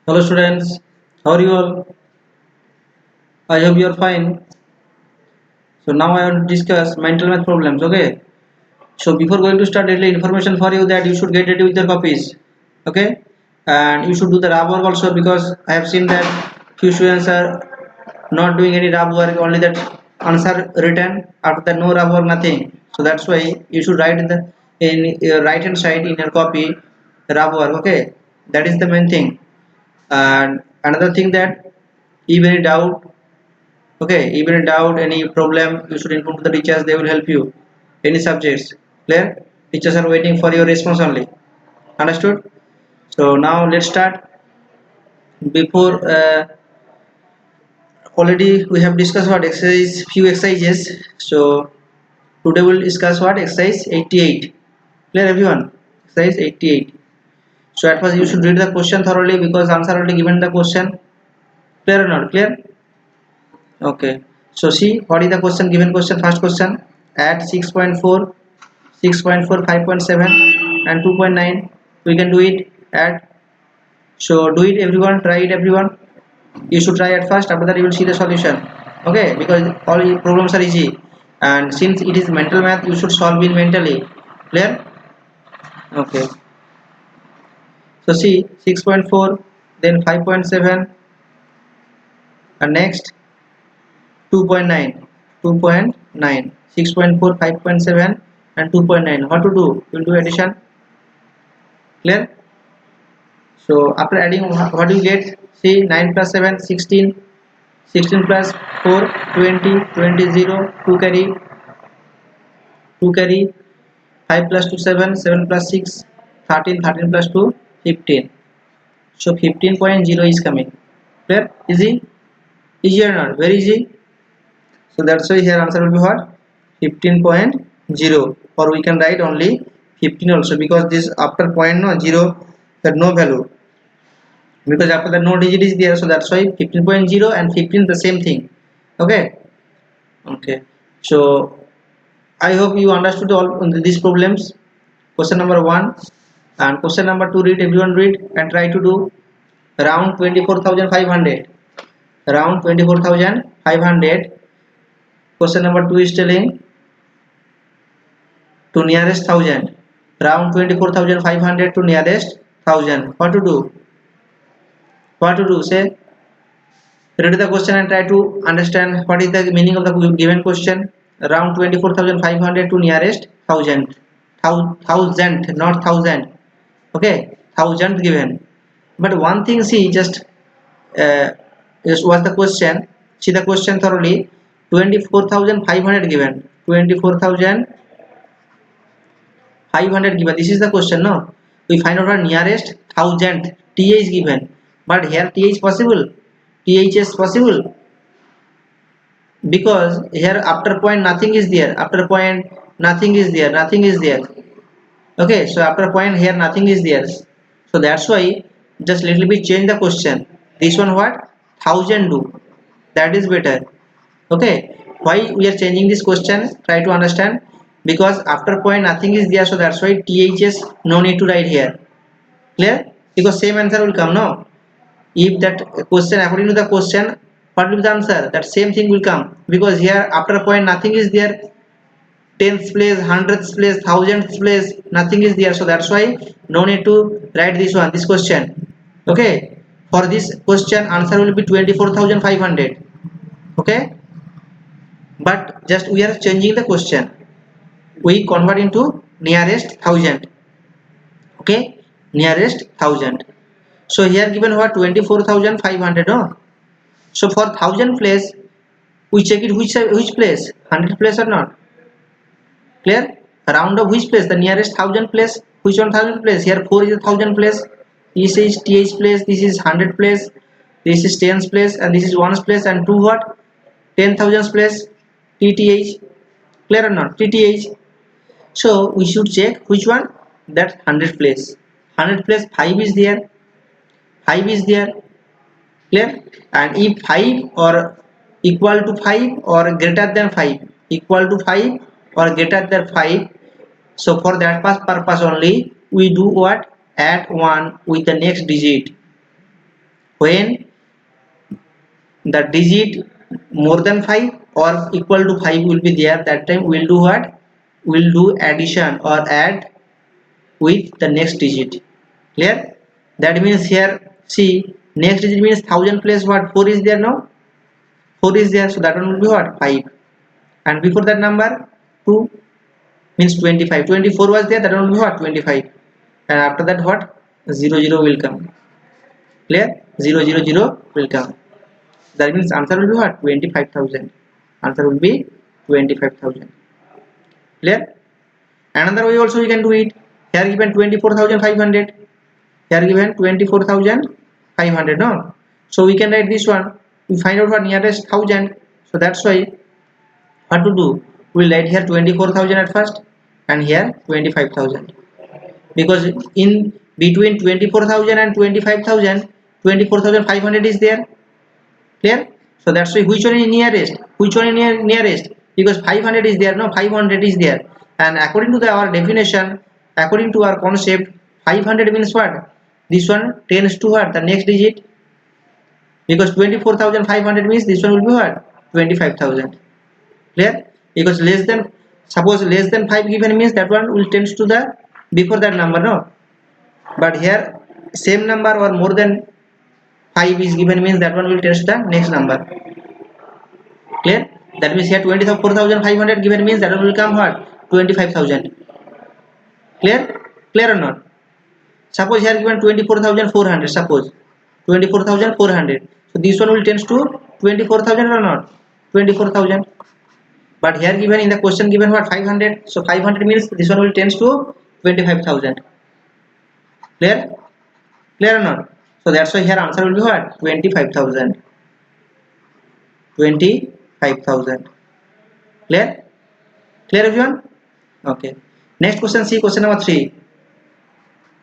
Hello students, how are you all? I hope you are fine. So now I want to discuss mental math problems. Okay. So before going to start, little information for you that you should get ready with your copies. Okay. And you should do the RAB work also because I have seen that few students are not doing any RAB work, only that answer written. After that, no RAB work, nothing. So that's why you should write in your right hand side in your copy RAB work. Okay. That is the main thing. And another thing that even any doubt, okay, even a doubt, any problem, you should inform to the teachers. They will help you. Any subjects, clear? Teachers are waiting for your response only. Understood? So now let's start. Before already we have discussed what exercise, few exercises. So today we'll discuss what exercise 88. Clear everyone? Exercise 88. So at first you should read the question thoroughly because answer already given the question. Clear or not? Clear? Okay. So see what is the question, given question, first question. At 6.4, 6.4, 5.7 and 2.9 we can do it at. So do it everyone, try it everyone. You should try at first, after that you will see the solution. Okay, because all problems are easy, and since it is mental math you should solve it mentally. Clear? Okay. So see 6.4, then 5.7, and next 2.9, 2.9, 6.4, 5.7 and 2.9. What to do? We'll do addition. Clear? So after adding, what do you get? See 9 plus 7, 16, 16 plus 4, 20, 20, 0, 2 carry, 2 carry, 5 plus 2, 7, 7 plus 6, 13, 13 plus 2, 15. So 15.0 is coming. Clear? Easy? Easy or not? Very easy. So that's why here answer will be what? 15.0, or we can write only 15 also, because this after point no 0, that no value, because after that no digit is there, so that's why 15.0 and 15 the same thing. Okay. Okay. So I hope you understood all these problems. Question number 1 and question number 2, read, everyone read and try to do. Around 24,500, around 24,500. Question number 2 is telling to nearest thousand, round 24,500 to nearest thousand. What to do? What to do? Say, read the question and try to understand what is the meaning of the given question. Round 24,500 to nearest thousand. Thousand, not thousand. Okay, thousand given. But one thing, see, uh, just watch the question. See the question thoroughly. 24,500 given. 24,500 given. This is the question, no? We find out our nearest thousand. th is given, but here th is possible, th is possible, because here after point nothing is there, after point nothing is there, nothing is there. Okay, so after point here nothing is there, so that's why just little bit change the question. This one what? Thousand do, that is better. Okay, why we are changing this question? Try to understand. Because after point nothing is there, so that's why ths no need to write here. Clear? Because same answer will come, no? If that question according to the question, what will be the answer? That same thing will come, because here after point nothing is there. Tenths place, hundredths place, thousandths place, nothing is there, so that's why no need to write this one, this question. Okay, for this question answer will be 24,500. Okay, but just we are changing the question, we convert into nearest thousand. Okay, nearest thousand. So here given what? 24,500, no? So for thousand place we check it which place, hundred place or not. Clear? Round of which place? The nearest thousand place. Which one thousand place? Here 4 is a thousand place, this is th place, this is hundred place, this is tens place, and this is ones place, and 2 what? 10,000 place, tth. Clear or not? tth. So we should check which one? That 100 place. 100 place 5 is there, 5 is there. Clear? And if 5 or equal to 5 or greater than 5, equal to 5 or greater than 5, so for that purpose only we do what? Add 1 with the next digit. When the digit more than 5 or equal to 5 will be there, that time we'll do what? We'll do addition or add with the next digit. Clear? That means here, see, next digit means 1000 plus what? 4 is there now? 4 is there, so that one will be what? 5. And before that number 2 means 25. 24 was there, that one will be what? 25. And after that what? 00 will come. Clear? 000 will come. That means answer will be what? 25,000. Answer will be 25,000. Clear? Another way also we can do it. Here given 24,500. Here given 24,500. No. So we can write this one. We find out what nearest 1000. So that's why what to do? We'll write here 24,000 at first and here 25,000. Because in between 24,000 and 25,000, 24,500 is there. Clear? So that's why which one is nearest? Which one is nearest? Because 500 is there. No, 500 is there. And according to our definition, according to our concept, 500 means what? This one tends to what? The next digit. Because 24,500 means this one will be what? 25,000. Clear? Because less than, suppose less than 5 given means that one will tends to the before that number, no? But here same number or more than 5 is given means that one will test the next number. Clear? That means here 24,500 given means that one will come what? 25,000. Clear? Clear or not? Suppose here given 24,400. Suppose 24,400. So this one will tends to 24,000 or not? 24,000. But here given in the question given what? 500. So 500 means this one will tends to 25,000. Clear? Clear or not? So that's why here answer will be what? 25,000. 25,000. Clear? Clear everyone? Okay. Next question, see question number 3.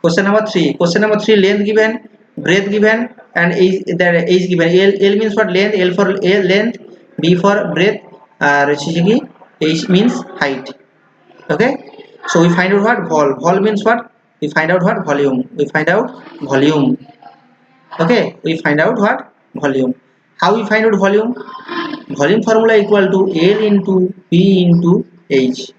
Question number 3. Question number 3, length given, breadth given, and age, the age given. L means what? Length. L for length. B for breadth. H means height. Okay. So we find out what? Vol. Vol means what? We find out what? Volume. We find out volume. Okay. We find out what? Volume. How we find out volume? Volume formula equal to L into B into H.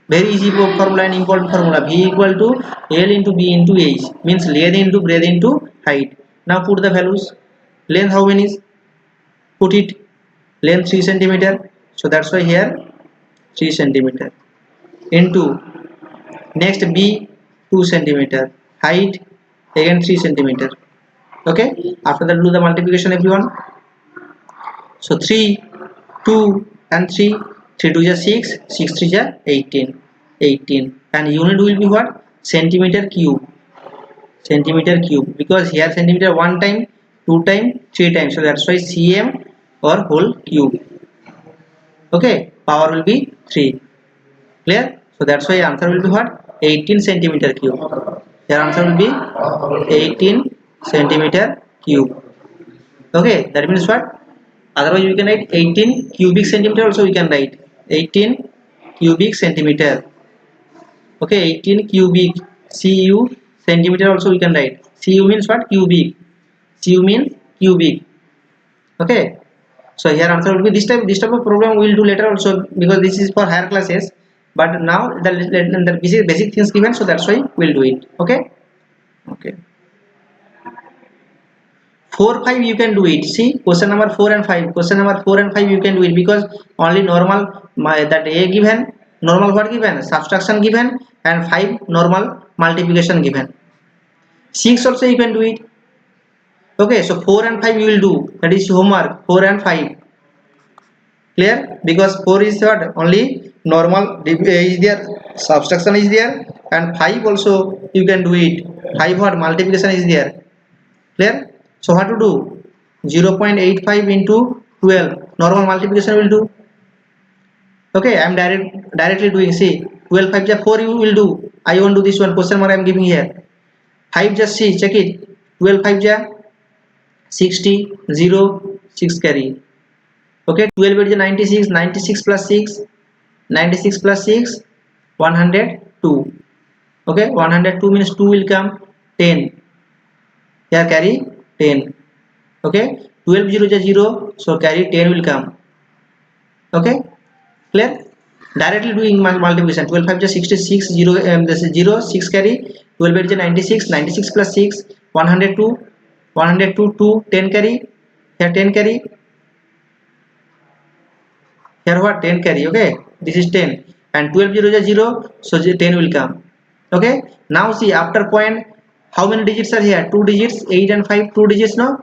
Very easy formula and important formula. V equal to L into B into H. Means length into breadth into height. Now put the values. Length how many is? Put it. Length 3 centimeter. So that's why here 3 centimeter. Into next B 2 centimeter. Height again 3 centimeter. Okay. After that do the multiplication everyone. So 3, 2 and 3. 3 2 is 6. 6 3 is 18. 18. And unit will be what? Centimeter cube. Centimeter cube. Because here centimeter 1 time, 2 time, 3 times. So that's why cm or whole cube. Okay. Power will be 3. Clear? So that's why answer will be what? 18 centimeter cube. Your answer will be 18 centimeter cube. Okay. That means what? Otherwise we can write 18 cubic centimeter also we can write. 18 cubic centimeter. Okay. 18 cubic. Cu centimeter also we can write. Cu means what? Cubic. Cu means cubic. Okay. So here answer will be this type of problem we will do later also, because this is for higher classes. But now the basic things given, so that's why we'll do it. Okay. Okay. 4 5 you can do it. See question number 4 and 5. Question number 4 and 5 you can do it, because only normal that A given, normal what given, subtraction given, and 5 normal multiplication given. 6 also you can do it. Okay. So 4 and 5 you will do. That is homework. 4 and 5. Clear? Because 4 is what? Only normal is there, subtraction is there, and 5 also you can do it. 5 what? Multiplication is there. Clear? So what to do? 0.85 into 12. Normal multiplication will do. Okay, I am directly doing. See, 12 5 ja 4 you will do. I won't do this one. Question mark I am giving here. 5 just see, check it. 12 5 ja 60, 0, 6 carry. Okay, 12 is 96, 96 plus 6, 96 plus 6, 102. Okay, 102 means 2 will come, 10. Here carry 10. Okay, 12 0 is 0, so carry 10 will come. Okay, clear? Directly doing multiplication. 12 5 is 66, 0 this is 0, 6 carry, 12 8 is 96, 96 plus 6, 102, 102 2, 10 carry, here 10 carry, here what 10 carry. Okay, this is 10, and 12 0 is 0, so 10 will come. Okay, now see after point how many digits are here? 2 digits, 8 and 5, 2 digits now.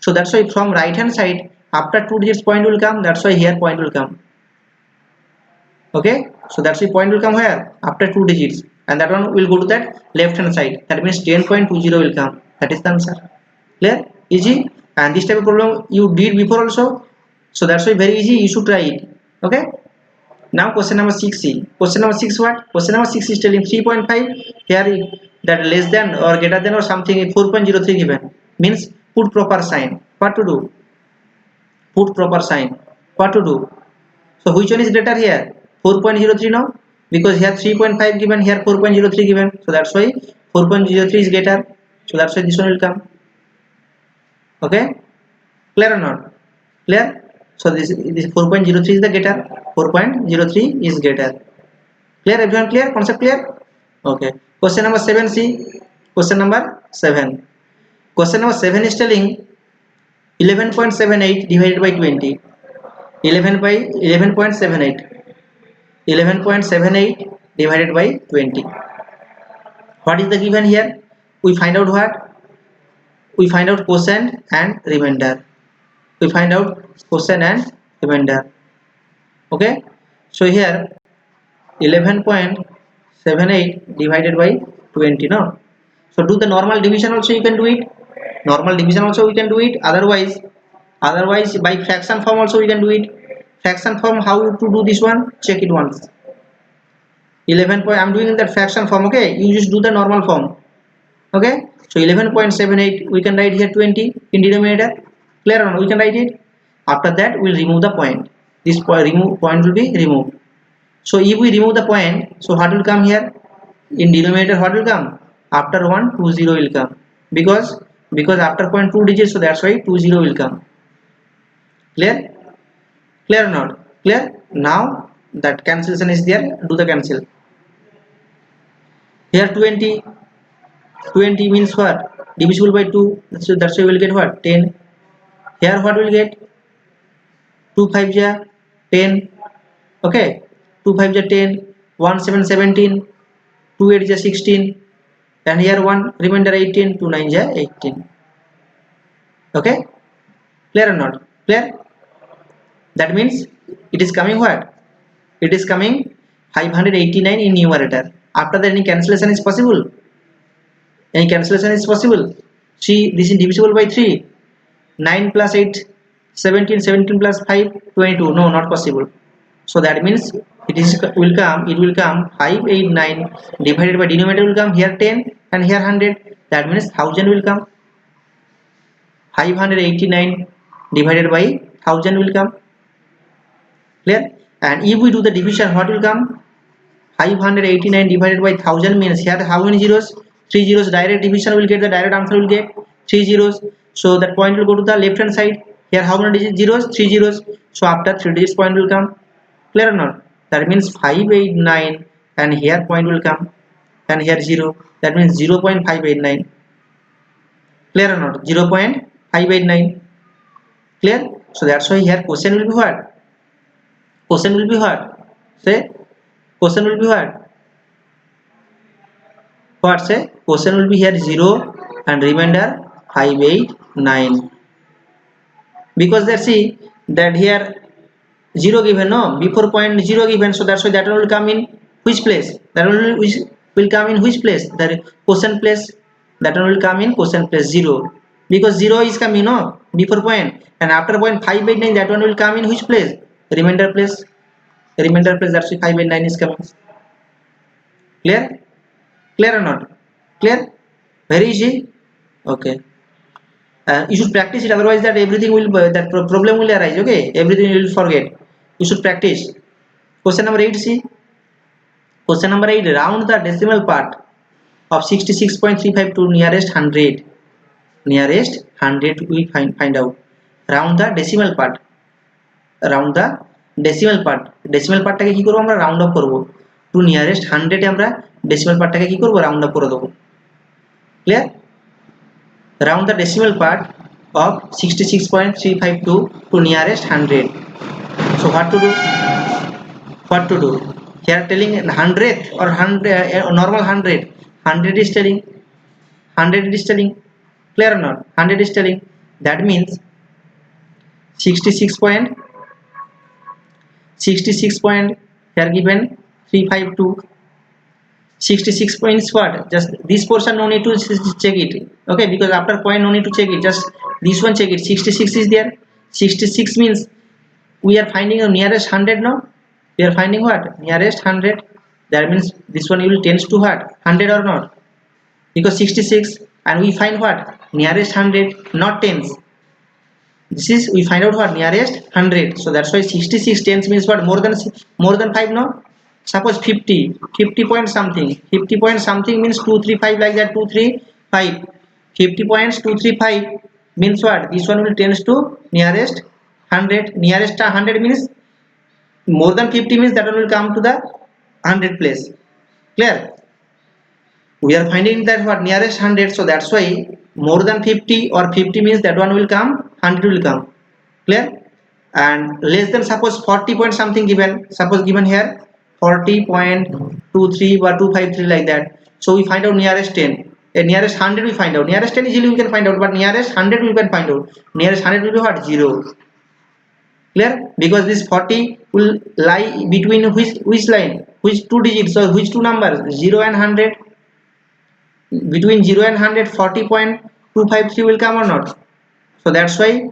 So that's why from right hand side after 2 digits point will come, that's why here point will come. Okay, so that's why point will come where after 2 digits, and that one will go to that left hand side, that means 10.20 will come. That is the answer. Clear? Easy. And this type of problem you did before also, so that's why very easy, you should try it. Okay, now question number 6c. Question number 6 what? Question number 6 is telling 3.5, here that less than or greater than or something 4.03 given, means put proper sign. What to do? Put proper sign. What to do? So which one is greater here? 4.03 now, because here 3.5 given, here 4.03 given, so that's why 4.03 is greater, so that's why this one will come. Okay, clear or not? Clear? So this 4.03 is the greater, 4.03 is greater. Clear everyone? Clear? Concept clear? Okay. Question number 7c. Question number 7. Question number 7 is telling 11.78 divided by 20. 11.78 divided by 20. What is the given here? We find out what? We find out quotient and remainder. We find out quotient and remainder. Okay. So here 11.78 divided by 20 now. So do the normal division also, you can do it. Normal division also we can do it. Otherwise by fraction form also we can do it. Fraction form, how to do this one? Check it once. 11 point, I'm doing in that fraction form. Okay, you just do the normal form. Okay, so 11.78 we can write here 20 in denominator. Clear or not? We can write it. After that we'll remove the point. This point will be removed. So if we remove the point, so what will come here? In denominator what will come? After 1 2 0 will come, because after point 2 digits, so that's why 2 0 will come. Clear? Clear or not? Clear? Now that cancellation is there, do the cancel. Here 20 means what? Divisible by 2, so that's why we will get what? 10. Here what will get? 2 5 ja 10. Okay, 2 5 ja 10, 1 7 17, 2 8 ja 16, and here 1 remainder 18, 2 9 ja 18. Okay, clear or not? Clear? That means it is coming what? It is coming 589 in numerator. After that any cancellation is possible? Any cancellation is possible? See, this is divisible by 3. 9 plus 8 17, 17 plus 5 22. No, not possible. So that means it will come 589 divided by denominator will come here 10 and here 100. That means 1000 will come. 589 divided by 1000 will come. Clear? And if we do the division, what will come? 589 divided by 1000 means here how many zeros? 3 zeros. Direct division will get, the direct answer will get 3 zeros. So that point will go to the left hand side. Here how many zeros? 3 zeros. So after 3 digits point will come. Clear or not? That means 589 and here point will come, and here 0. That means 0.589. Clear or not? 0.589. Clear? So that's why here question will be what? Question will be what? Say, question will be what? What say? Question will be here 0 and remainder 589. Because let's see that here 0 given, no, before point 0 given, so that's why that one will come in which place? That one will come in which place? That quotient place. That one will come in quotient place 0, because 0 is coming, no, before point, and after point 589, that one will come in which place? Remainder place. Remainder place, that's why 589 is coming. Clear? Clear or not? Clear? Very easy. Okay. You should practice it, otherwise that everything will problem will arise. Okay, everything you will forget. You should practice. Question number 8c. Question number 8, round the decimal part of 66.35 to nearest 100. nearest 100 we find out. Round the decimal part, round the decimal part, decimal part টাকে কি করব আমরা round off করব to nearest 100 এ আমরা decimal পার্টটাকে কি করব রাউন্ড অফ করে দেব। Clear? Round the decimal part of 66.352 to nearest 100. So what to do? What to do? Here telling 100th or 100 normal 100. 100 is telling 100 is telling. Clear or not? 100 is telling. That means 66 point here given 352. 66 points what? Just this portion no need to check it. Okay, because after point no need to check it. Just this one check it. 66 is there. 66 means we are finding a nearest 100 now. We are finding what? Nearest 100. That means this one will tends to what? 100 or not? Because 66 and we find what? Nearest 100, not tens. This is we find out what? Nearest 100. So that's why 66 tens means what? More than 5 no? Suppose 50 point something. 50 point something means 235 like that. 235. 50 points 235 means what? This one will tends to nearest 100. Nearest 100 means more than 50 means that one will come to the 100 place. Clear? We are finding that what? Nearest 100. So that's why more than 50 or 50 means that one will come, 100 will come. Clear? And less than suppose 40 point something given. Suppose given here 40.23 or 253 like that. So we find out nearest 10. Nearest 100 we find out. Nearest 10 easily we can find out, but nearest 100 we can find out. Nearest 100 will be what? 0. Clear? Because this 40 will lie between which line? Which two digits or which two numbers? 0 and 100. Between 0 and 100, 40.253 will come or not? So that's why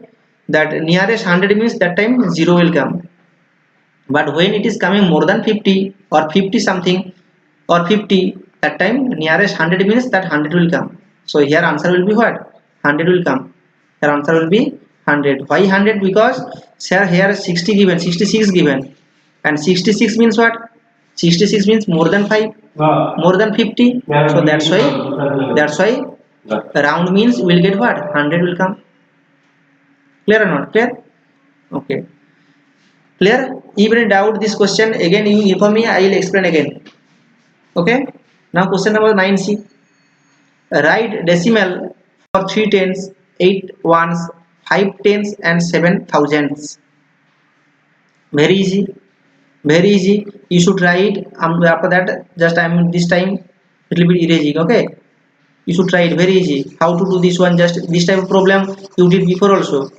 that nearest 100 means that time 0 will come. But when it is coming more than 50 or 50 something or 50, that time nearest 100 means that 100 will come. So here answer will be what? 100 will come. Here answer will be 100. Why 100? Because here 60 given, 66 given, and 66 means what? 66 means more than 5, more than 50. So that's why round means will get what? 100 will come. Clear or not? Clear? Okay. Clear? Even in doubt this question again you inform me, I will explain again. Okay. Now question number 9C. Write decimal for 3 tens, 8 ones, 5 tens and 7 thousands. Very easy. Very easy. You should write after that just I am this time little bit erasing. Okay. You should try it. Very easy. How to do this one? Just this type of problem you did before also.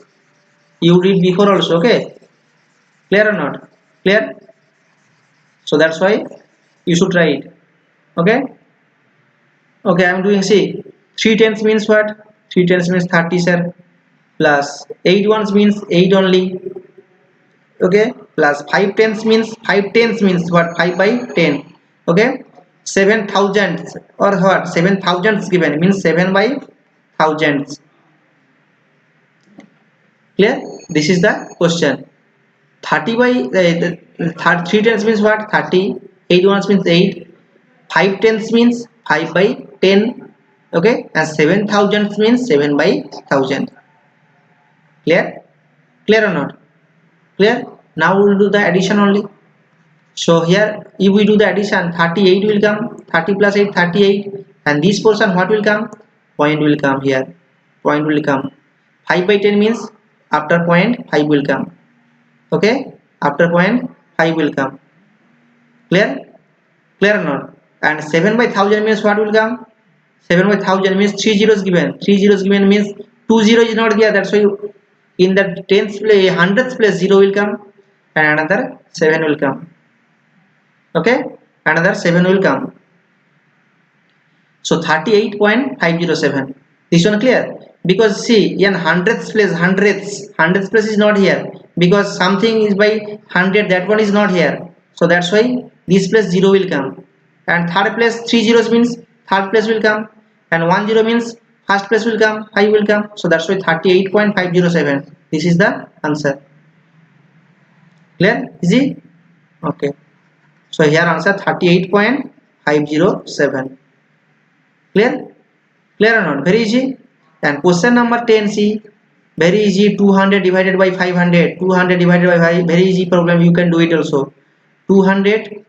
Okay. Clear or not? Clear? So that's why you should try it. Okay. Okay, I am doing, see, 3 tens means what? 3 tens means 30 sir, plus 8 ones means 8 only. Okay, plus 5 tens means what? 5 by 10. Okay, 7 thousands or what? 7 thousands given means 7 by thousands. Clear? This is the question. 30 by 3 tens means what? 30. 8 ones means 8. 5 tens means 5 by 10. Okay, and 7 thousands means 7 by 1000. Clear? Clear or not? Clear? Now we will do the addition only. So here if we do the addition, 38 will come. 30 plus 8, 38, and this portion what will come? Point will come here. Point will come. 5 by 10 means after point 5 will come. Okay, after point 5 will come. Clear? Clear or not? And 7 by 1000 means what will come? 7 by 1000 means 3 zeros given. 3 zeros given means 2 0 is not there. That's why in the 10th place, 100th place 0 will come, and another 7 will come. Okay, another 7 will come. So 38.507. This one clear? Because see, in 100th place is not here, because something is by 100, that one is not here. So that's why this place 0 will come, and third place 3 zeros means third place will come, and 1 0 means first place will come, 5 will come. So that's why 38.507. This is the answer. Clear? Easy? Okay. So here answer 38.507. Clear? Clear or not? Very easy. And question number 10c, very easy. 200 divided by 500, 200 divided by 5, very easy problem, you can do it also. 200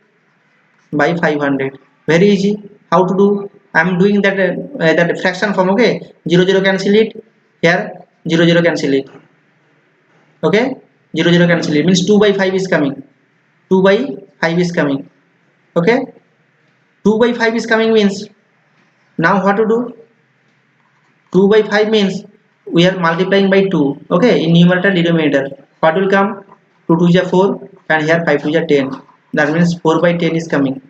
by 500, very easy. How to do? I am doing that fraction form. Okay, 0 0 cancel it here, 0 0 cancel it. Okay, 0 0 cancel it means 2 by 5 is coming, 2 by 5 is coming. Okay, 2 by 5 is coming means, now what to do? 2 by 5 means we are multiplying by 2. Okay, in numerator denominator, what will come? 2 2 is 4 and here 5 2 is 10. That means 4 by 10 is coming.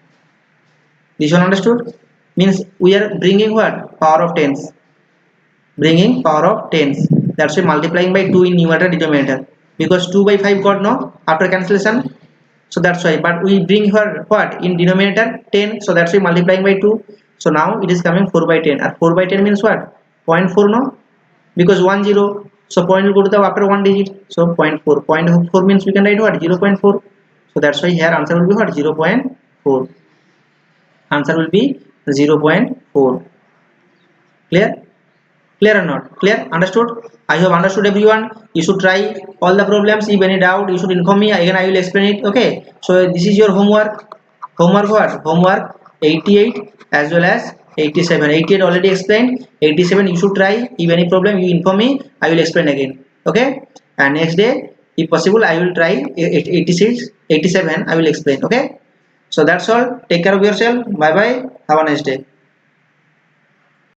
This one understood? Means we are bringing what? Power of tens. Bringing power of tens. That's why multiplying by 2 in numerator denominator. Because 2 by 5 got no after cancellation. So that's why. But we bring here what? In denominator 10. So that's why multiplying by 2. So now it is coming 4 by 10. And 4 by 10 means what? 0.4 no? Because 1 0. So point will go to the after one digit. So 0.4. 0.4 means we can write what? 0.4. So that's why here answer will be what? 0.4. Answer will be 0.4. Clear? Clear or not? Clear? Understood? I have understood everyone. You should try all the problems. If any doubt, you should inform me. Again, I will explain it. Okay. So this is your homework. Homework what? Homework 88 as well as 87. 88 already explained. 87 you should try. If any problem, you inform me. I will explain again. Okay. And next day, if possible, I will try 86, 87. I will explain. Okay. So that's all. Take care of yourself. Bye bye. Have a nice day.